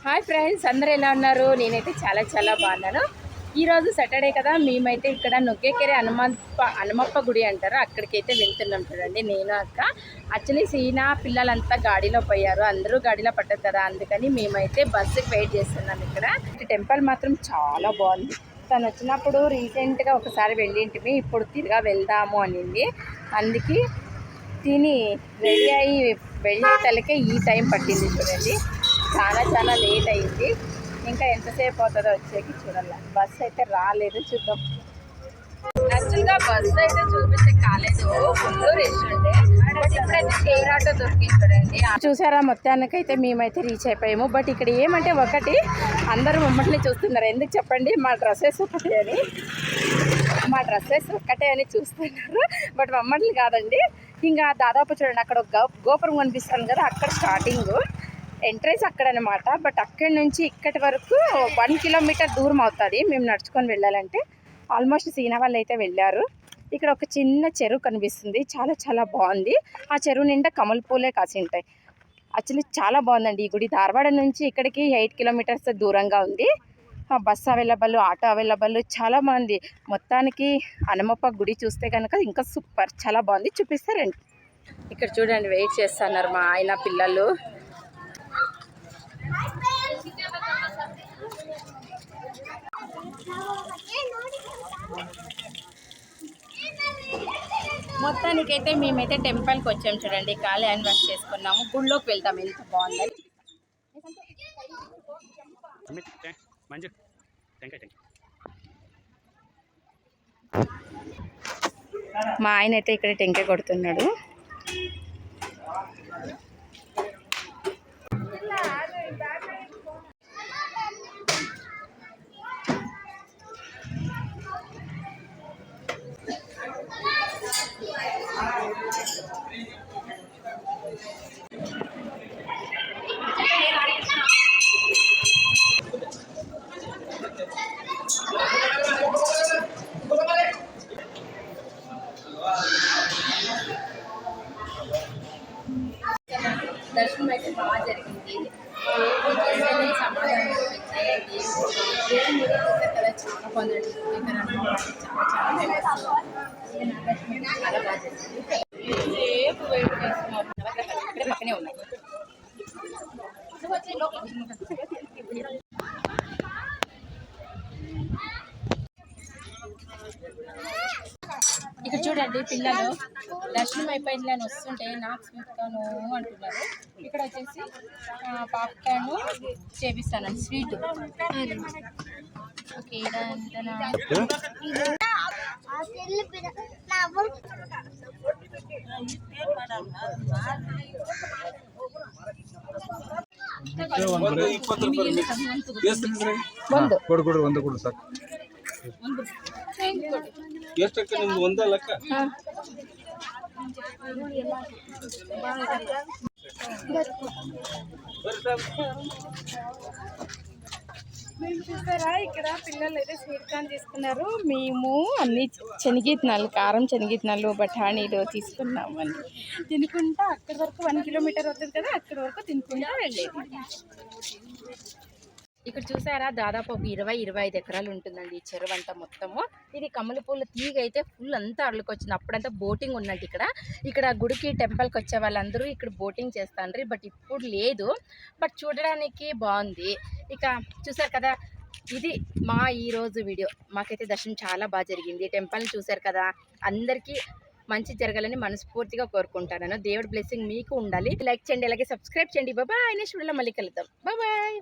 Hi friends, అందరూ ఎలా ఉన్నారు? నేనైతే చాలా బాగున్నాను. ఈరోజు సాటర్డే కదా, మేమైతే ఇక్కడ నొక్కేకెరే హనుమప్ప గుడి అంటారు, అక్కడికైతే వెళ్తున్నాం. చూడండి, నేను అక్క యాక్చువల్లీ సీనా పిల్లలంతా గాడిలో పోయారు. అందరూ గాడిలో పట్టదు కదా, అందుకని మేమైతే బస్సుకి వెయిట్ చేస్తున్నాం. ఇక్కడ టెంపుల్ మాత్రం చాలా బాగుంది. తను వచ్చినప్పుడు రీసెంట్గా ఒకసారి వెళ్ళింటిమి, ఇప్పుడు తిరిగా వెళ్దాము అనింది. అందుకే తిని రెడీ అయ్యి వెళ్ళే తలకే ఈ టైం పట్టింది. చూడండి, చాలా లేట్ అయింది. ఇంకా ఎంతసేపు అవుతుందో వచ్చేకి చూడాలి. బస్సు అయితే రాలేదు, చూద్దాం. యాక్చువల్గా బస్సు అయితే చూపిస్తే కాలేదు, ఫుల్ రష్ ఉండే. బట్ ఇప్పుడైతే షేర్ ఆటో దొరికింది. చూడండి, చూసారా, మొత్తానికైతే మేమైతే రీచ్ అయిపోయాము. బట్ ఇక్కడ ఏమంటే ఒకటి, అందరూ మమ్మల్ని చూస్తున్నారు. ఎందుకు చెప్పండి, మా డ్రెస్సెస్ ఒకటే అని చూస్తున్నారు. బట్ మమ్మల్ని కాదండి. ఇంకా దాదాపు చూడండి, అక్కడ ఒక గోపురం కనిపిస్తుంది కదా, అక్కడ స్టార్టింగ్ ఎంట్రెన్స్ అక్కడ అనమాట. బట్ అక్కడి నుంచి ఇక్కడి వరకు 1 కిలోమీటర్ దూరం అవుతుంది మేము నడుచుకొని వెళ్ళాలంటే. ఆల్మోస్ట్ సీనా వాళ్ళు అయితే వెళ్ళారు. ఇక్కడ ఒక చిన్న చెరువు కనిపిస్తుంది, చాలా బాగుంది. ఆ చెరువు నిండా కమల పూలే కాసి ఉంటాయి. యాక్చువల్లీ చాలా బాగుందండి ఈ గుడి. ధారవాడ నుంచి ఇక్కడికి 8 కిలోమీటర్స్ దూరంగా ఉంది. బస్సు అవైలబుల్, ఆటో అవైలబుల్, చాలా బాగుంది. మొత్తానికి హనుమప్ప గుడి చూస్తే కనుక ఇంకా సూపర్, చాలా బాగుంది. చూపిస్తారండి. ఇక్కడ చూడండి, వెయిట్ చేస్తున్నారు మా ఆయన పిల్లలు. మొత్తానికైతే మేమైతే టెంపుల్కి వచ్చాము. చూడండి, కాలు హ్యాండ్ వాష్ చేసుకున్నాము. గుళ్ళోకి వెళ్తాం, ఎంత బాగుందని. మా ఆయన అయితే ఇక్కడ టెంకాయ కొడుతున్నాడు. దర్శనం అయితే బాగా జరిగింది. సమాధానం కదా, చాలా బాగుందండి. చాలా బాగా జరిగింది. సేపు వెయిట్ చేస్తున్నాం. ఇక్కడ పక్కనే ఉన్నాయి. ఇక్కడ చూడండి, పిల్లలు దర్శనం అయిపోయింది అని వస్తుంటే నాకు స్వీట్గాను అంటున్నారు. ఇక్కడ వచ్చేసి పాప్కార్న్ చేపిస్తానండి, స్వీట్. ఓకే, ಎಷ್ಟಕ್ಕೆ ನಿಮ್ದು ಒಂದೇ ಲೆಕ್ಕ. మేము చూసారా, ఇక్కడ పిల్లలు అయితే స్వీట్ కార్న్ తీసుకున్నారు. మేము అన్ని శనగిత్తనాలు, కారం శనగిత్తనాలు, బఠానీలు తీసుకున్నామని తినుకుంటా అక్కడి వరకు 1 కిలోమీటర్ అవుతుంది కదా, అక్కడి వరకు తినుకుంటా వెళ్ళేది. ఇక్కడ చూసారా, దాదాపు ఒక 20-25 ఎకరాలు ఉంటుందండి ఈ చెరువు అంతా మొత్తము. ఇది కమల పూల తీగ అయితే ఫుల్ అంతా అల్లుకొచ్చింది. అప్పుడంతా బోటింగ్ ఉన్నట్టు ఇక్కడ గుడికి టెంపుల్కి వచ్చే వాళ్ళందరూ ఇక్కడ బోటింగ్ చేస్తాండ్రి. బట్ ఇప్పుడు లేదు. బట్ చూడడానికి బాగుంది. ఇక చూసారు కదా, ఇది మా ఈరోజు వీడియో. మాకైతే దర్శనం చాలా బాగా జరిగింది. టెంపుల్ని చూసారు కదా, అందరికీ మంచి జరగాలని మనస్ఫూర్తిగా కోరుకుంటాను. దేవుడి బ్లెస్సింగ్ మీకు ఉండాలి. లైక్ చేయండి, అలాగే సబ్స్క్రైబ్ చేయండి. బాబాయ్, నెక్స్ట్ వీడియోలో మళ్ళీ కలుద్దాం. బాబాయ్.